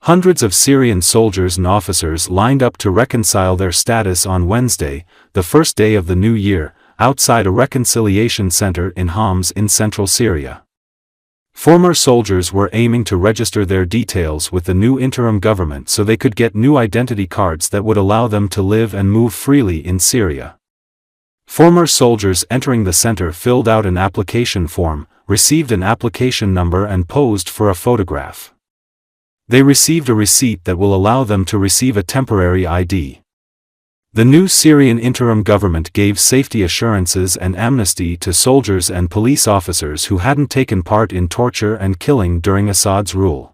Hundreds of Syrian soldiers and officers lined up to reconcile their status on Wednesday, the first day of the new year, outside a reconciliation center in Homs in central Syria. Former soldiers were aiming to register their details with the new interim government so they could get new identity cards that would allow them to live and move freely in Syria. Former soldiers entering the center filled out an application form, received an application number and posed for a photograph. They received a receipt that will allow them to receive a temporary ID. The new Syrian interim government gave safety assurances and amnesty to soldiers and police officers who hadn't taken part in torture and killing during Assad's rule.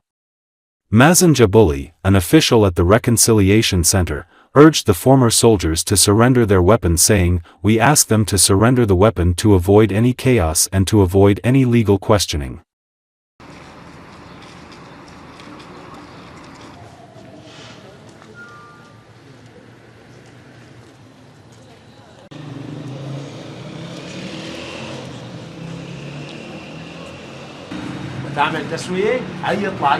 Mazen Jabouli, an official at the Reconciliation Center, urged the former soldiers to surrender their weapons, saying, "We ask them to surrender the weapon to avoid any chaos and to avoid any legal questioning." تعمل تسوية هي يطلع.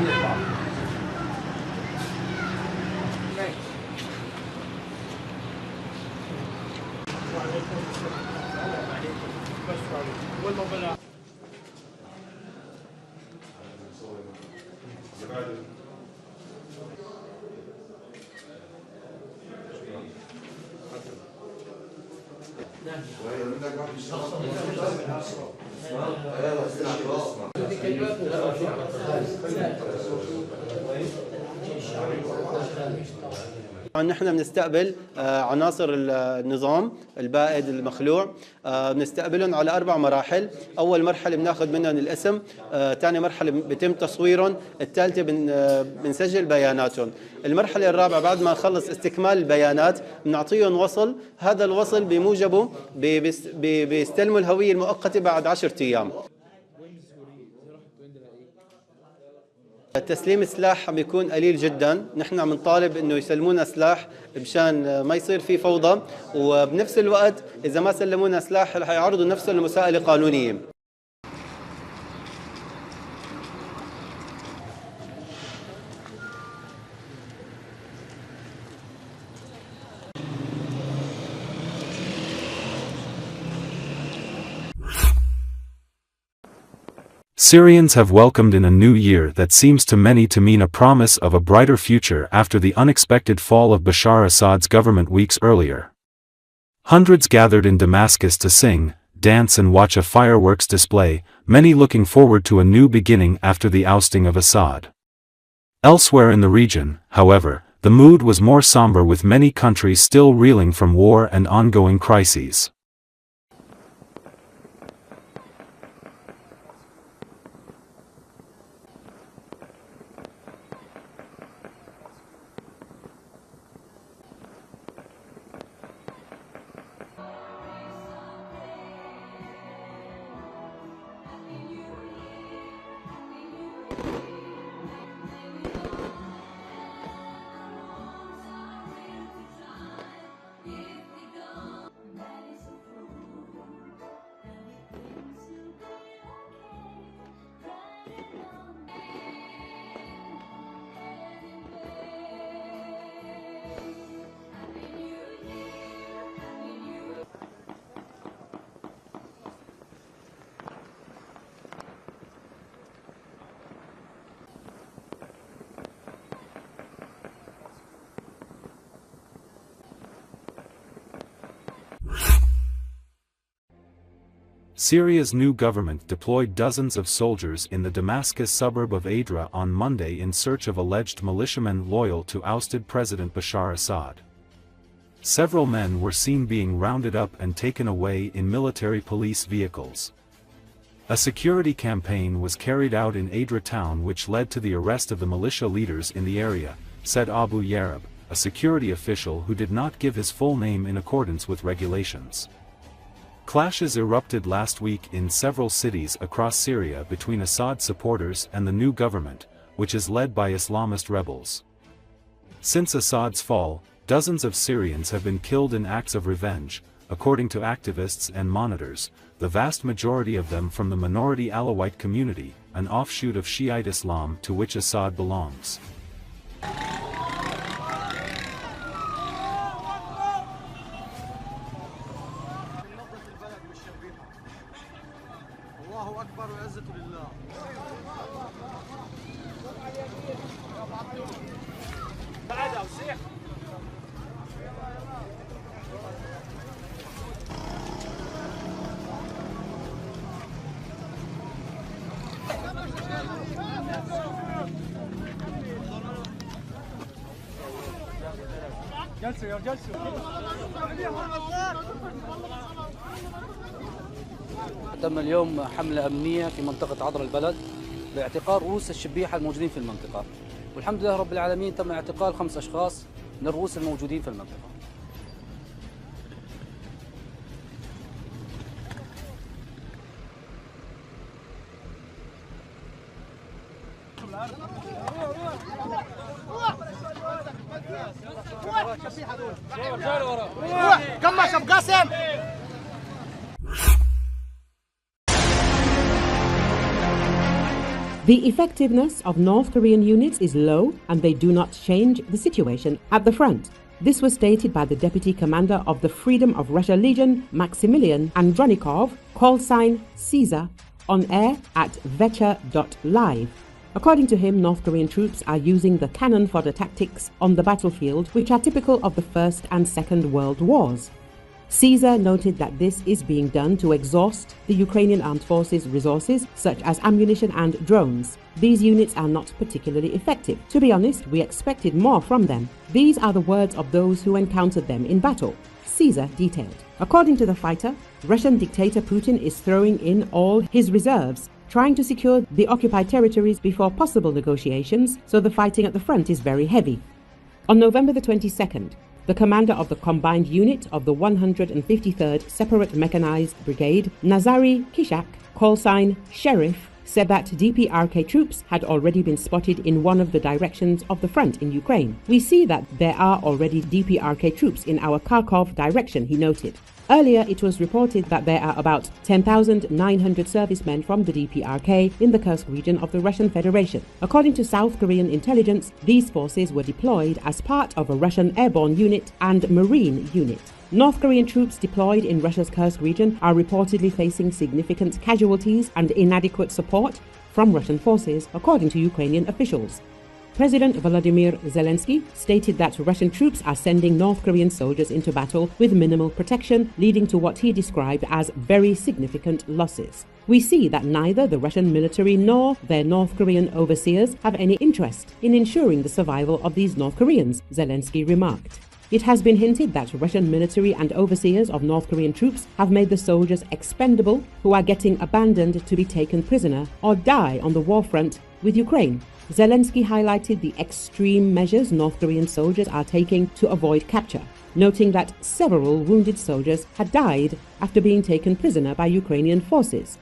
نحن بنستقبل عناصر النظام البائد المخلوع، بنستقبلهم على 4 مراحل. أول مرحلة بناخذ منهم الاسم، ثاني مرحلة بيتم تصويرهم، الثالثة بنسجل بياناتهم. المرحلة الرابعة بعد ما نخلص استكمال البيانات بنعطيهم وصل، هذا الوصل بموجبه بيستلموا الهوية المؤقتة بعد 10 أيام. تسليم السلاح عم يكون قليل جدا، نحن عم نطالب انه يسلمونا سلاح مشان ما يصير في فوضى، وبنفس الوقت اذا ما سلمونا سلاح رح يعرضوا نفسهم لمساءلة قانونية. Syrians have welcomed in a new year that seems to many to mean a promise of a brighter future after the unexpected fall of Bashar Assad's government weeks earlier. Hundreds gathered in Damascus to sing, dance and watch a fireworks display, many looking forward to a new beginning after the ousting of Assad. Elsewhere in the region, however, the mood was more somber, with many countries still reeling from war and ongoing crises. Syria's new government deployed dozens of soldiers in the Damascus suburb of Adra on Monday in search of alleged militiamen loyal to ousted President Bashar Assad. Several men were seen being rounded up and taken away in military police vehicles. A security campaign was carried out in Adra town which led to the arrest of the militia leaders in the area, said Abu Yarab, a security official who did not give his full name in accordance with regulations. Clashes erupted last week in several cities across Syria between Assad supporters and the new government, which is led by Islamist rebels. Since Assad's fall, dozens of Syrians have been killed in acts of revenge, according to activists and monitors, the vast majority of them from the minority Alawite community, an offshoot of Shiite Islam to which Assad belongs. الله أكبر والعزة لله. بعدها وسيح. جلسوا يا جلسوا. تم اليوم حملة أمنية في منطقة عذر البلد لاعتقال رؤوس الشبيحة الموجودين في المنطقة، والحمد لله رب العالمين تم اعتقال 5 أشخاص من الرؤوس الموجودين في المنطقة. كمش ابو قاسم. The effectiveness of North Korean units is low and they do not change the situation at the front. This was stated by the Deputy Commander of the Freedom of Russia Legion, Maximilian Andronikov, call sign Caesar, on air at vecher.live. According to him, North Korean troops are using the cannon fodder tactics on the battlefield, which are typical of the First and Second World Wars. Caesar noted that this is being done to exhaust the Ukrainian armed forces' resources, such as ammunition and drones. These units are not particularly effective. To be honest, we expected more from them. These are the words of those who encountered them in battle, Caesar detailed. According to the fighter, Russian dictator Putin is throwing in all his reserves, trying to secure the occupied territories before possible negotiations, so the fighting at the front is very heavy. On November the 22nd, the commander of the combined unit of the 153rd Separate Mechanized Brigade, Nazary Kishak, call sign Sheriff, said that DPRK troops had already been spotted in one of the directions of the front in Ukraine. We see that there are already DPRK troops in our Kharkov direction, he noted. Earlier, it was reported that there are about 10,900 servicemen from the DPRK in the Kursk region of the Russian Federation. According to South Korean intelligence, these forces were deployed as part of a Russian airborne unit and marine unit. North Korean troops deployed in Russia's Kursk region are reportedly facing significant casualties and inadequate support from Russian forces, according to Ukrainian officials. President Volodymyr Zelensky stated that Russian troops are sending North Korean soldiers into battle with minimal protection, leading to what he described as very significant losses. We see that neither the Russian military nor their North Korean overseers have any interest in ensuring the survival of these North Koreans, Zelensky remarked. It has been hinted that Russian military and overseers of North Korean troops have made the soldiers expendable who are getting abandoned to be taken prisoner or die on the war front with Ukraine. Zelensky highlighted the extreme measures North Korean soldiers are taking to avoid capture, noting that several wounded soldiers had died after being taken prisoner by Ukrainian forces.